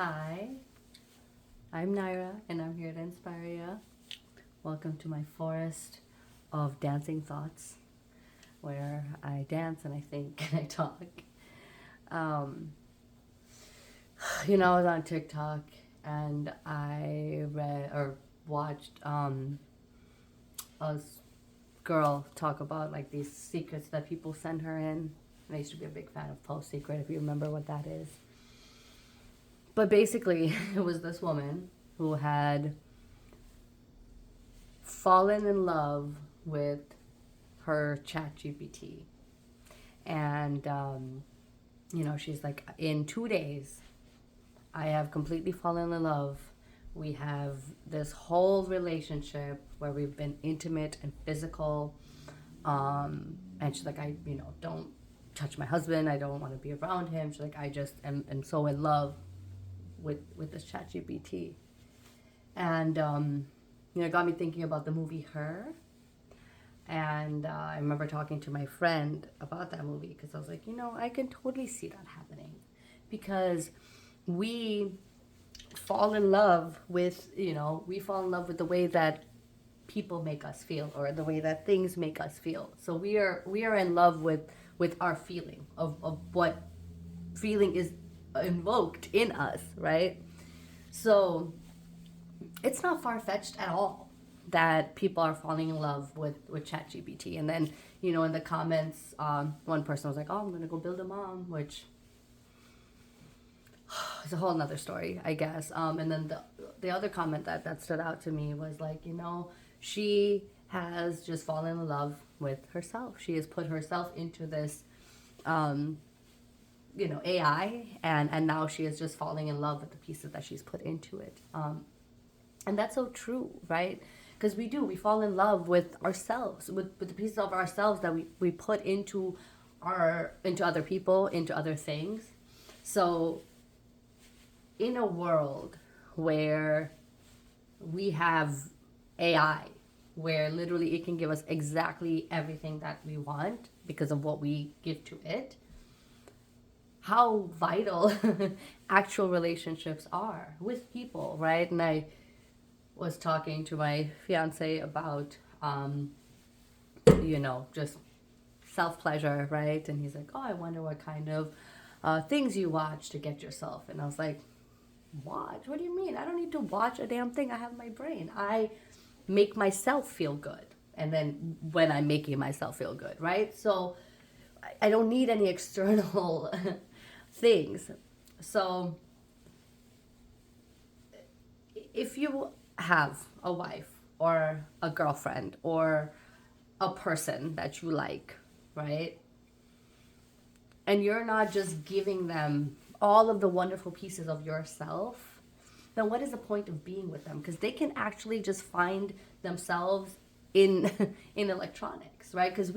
Hi, I'm Naira and I'm here to inspire you. Welcome to my forest of dancing thoughts where I dance and I think and I talk. Um, I was on TikTok and I read or watched a girl talk about like these secrets that people send her in. And I used to be a big fan of Post Secret if you remember what that is. But basically, it was this woman who had fallen in love with her chat GPT. And, she's like, in 2 days, I have completely fallen in love. We have this whole relationship where we've been intimate and physical. And she's like, don't touch my husband. I don't want to be around him. She's like, I just am so in love with this chat GPT. And, it got me thinking about the movie Her. And I remember talking to my friend about that movie because I was like, I can totally see that happening because we fall in love with, we fall in love with the way that people make us feel or the way that things make us feel. So we are in love with our feeling of what feeling is invoked in us, right? So it's not far fetched at all that people are falling in love with ChatGPT. And then, in the comments, one person was like, "Oh, I'm gonna go build a mom," which is a whole nother story, I guess. And then the other comment that stood out to me was like, she has just fallen in love with herself. She has put herself into this, AI, and now she is just falling in love with the pieces that she's put into it. And that's so true, right? Because we fall in love with ourselves, with the pieces of ourselves that we put into other people, into other things. So in a world where we have AI, where literally it can give us exactly everything that we want because of what we give to it, how vital actual relationships are with people, right? And I was talking to my fiance about, just self pleasure, right? And he's like, "Oh, I wonder what kind of things you watch to get yourself." And I was like, "Watch? What do you mean? I don't need to watch a damn thing. I have my brain. I make myself feel good. And then when I'm making myself feel good, right? So I don't need any external things. So if you have a wife or a girlfriend or a person that you like, right? And you're not just giving them all of the wonderful pieces of yourself, then what is the point of being with them? Because they can actually just find themselves in in electronics, right? Because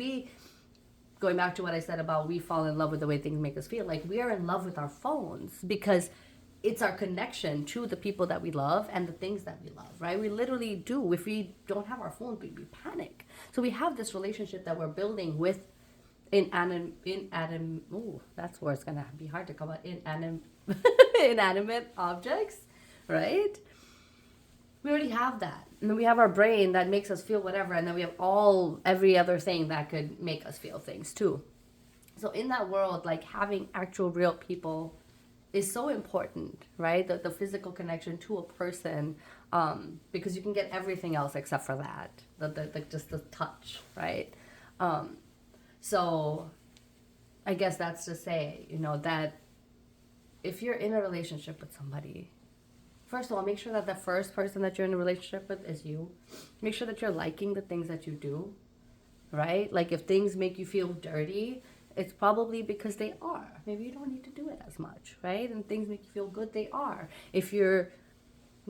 going back to what I said about we fall in love with the way things make us feel, like we are in love with our phones because it's our connection to the people that we love and the things that we love, right? We literally do. If we don't have our phones, we panic. So we have this relationship that we're building with that's where it's gonna be hard to come out, inanimate objects, right? We already have that. And then we have our brain that makes us feel whatever, and then we have every other thing that could make us feel things too. So in that world, like having actual real people is so important, right? The physical connection to a person, because you can get everything else except for that, just the touch, right? So I guess that's to say, that if you're in a relationship with somebody, first of all, make sure that the first person that you're in a relationship with is you. Make sure that you're liking the things that you do, right? Like if things make you feel dirty, it's probably because they are. Maybe you don't need to do it as much, right? And things make you feel good, they are. If you're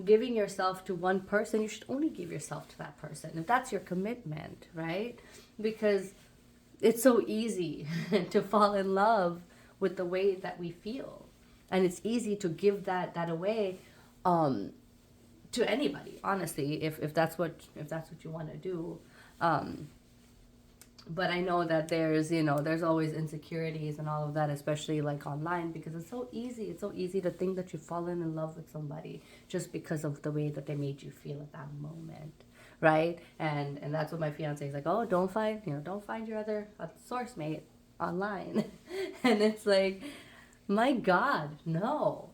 giving yourself to one person, you should only give yourself to that person. If that's your commitment, right? Because it's so easy to fall in love with the way that we feel. And it's easy to give that away to anybody, honestly, if that's what you want to do. But I know that there's always insecurities and all of that, especially like online, because it's so easy. It's so easy to think that you've fallen in love with somebody just because of the way that they made you feel at that moment, right? And that's what my fiance is like. Oh, don't find your other source mate online, and it's like, my God, no,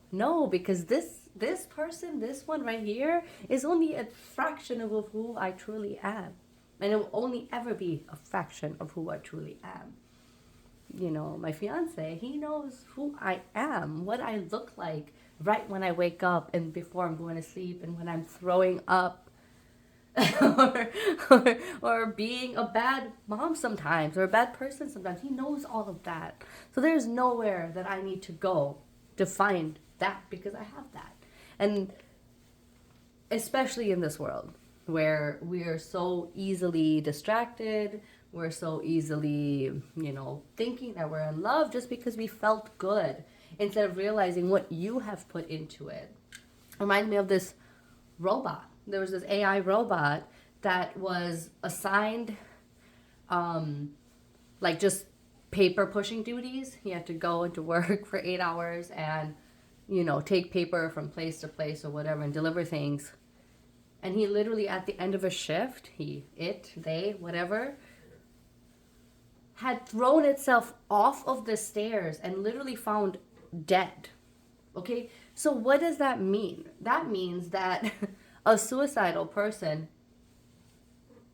because this person, this one right here, is only a fraction of who I truly am. And it will only ever be a fraction of who I truly am. My fiance, he knows who I am, what I look like right when I wake up and before I'm going to sleep and when I'm throwing up or, or being a bad mom sometimes or a bad person sometimes. He knows all of that. So there's nowhere that I need to go to find that because I have that. And especially in this world where we are so easily distracted, we're so easily, thinking that we're in love just because we felt good instead of realizing what you have put into it. Reminds me of this robot. There was this AI robot that was assigned like just paper pushing duties. He had to go into work for 8 hours and take paper from place to place or whatever and deliver things. And he literally, at the end of a shift, they, whatever, had thrown itself off of the stairs and literally found dead. Okay? So what does that mean? That means that a suicidal person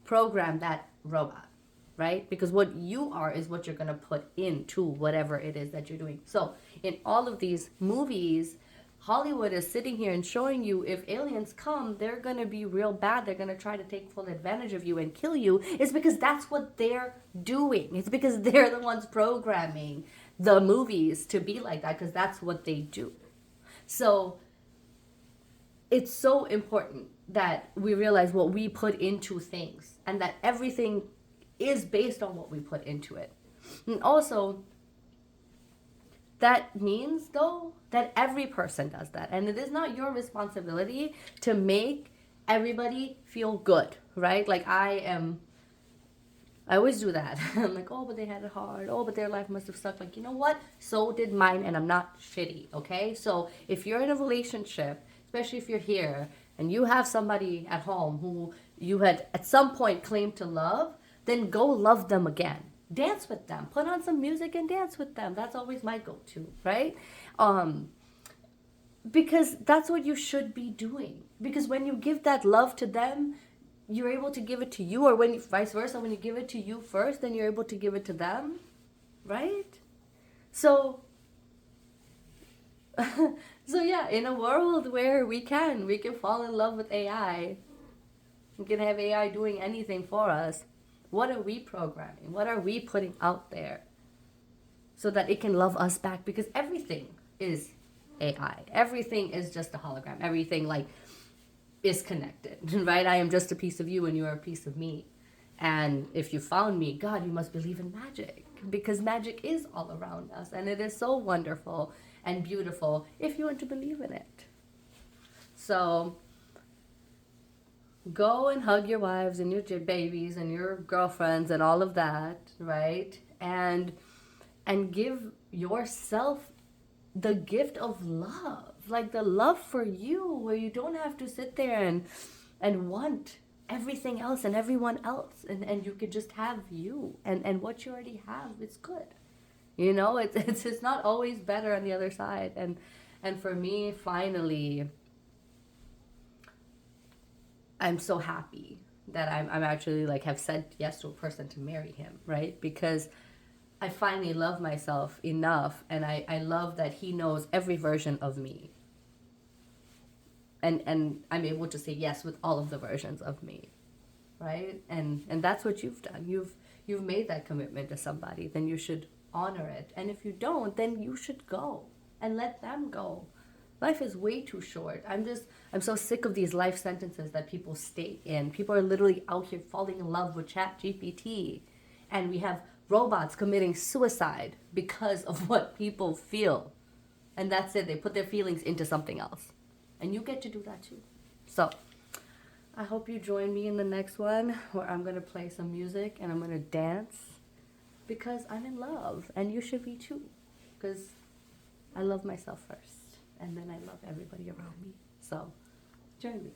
programmed that robot, right? Because what you are is what you're going to put into whatever it is that you're doing. So in all of these movies, Hollywood is sitting here and showing you if aliens come, they're going to be real bad. They're going to try to take full advantage of you and kill you. It's because that's what they're doing. It's because they're the ones programming the movies to be like that because that's what they do. So it's so important that we realize what we put into things and that everything is based on what we put into it. And also, that means, though, that every person does that. And it is not your responsibility to make everybody feel good, right? Like I always do that. I'm like, oh, but they had it hard. Oh, but their life must have sucked. Like, you know what? So did mine, and I'm not shitty, okay? So if you're in a relationship, especially if you're here, and you have somebody at home who you had at some point claimed to love, then go love them again. Dance with them. Put on some music and dance with them. That's always my go-to, right? Because that's what you should be doing. Because when you give that love to them, you're able to give it to you, or when vice versa, when you give it to you first, then you're able to give it to them, right? So yeah, in a world where we can fall in love with AI, we can have AI doing anything for us. What are we programming? What are we putting out there so that it can love us back? Because everything is AI. Everything is just a hologram. Everything is connected, right? I am just a piece of you and you are a piece of me. And if you found me, God, you must believe in magic, because magic is all around us and it is so wonderful and beautiful if you want to believe in it. So go and hug your wives and your babies and your girlfriends and all of that, right? And give yourself the gift of love, like the love for you, where you don't have to sit there and want everything else and everyone else, and you could just have you and what you already have is good. It's not always better on the other side. And for me, finally, I'm so happy that I'm actually have said yes to a person to marry him, right? Because I finally love myself enough, and I love that he knows every version of me. And I'm able to say yes with all of the versions of me, right? And that's what you've done. You've made that commitment to somebody, then you should honor it. And if you don't, then you should go and let them go. Life is way too short. I'm so sick of these life sentences that people stay in. People are literally out here falling in love with ChatGPT. And we have robots committing suicide because of what people feel. And that's it. They put their feelings into something else. And you get to do that too. So I hope you join me in the next one where I'm going to play some music and I'm going to dance because I'm in love, and you should be too. Because I love myself first, and then I love everybody around me. So, join me.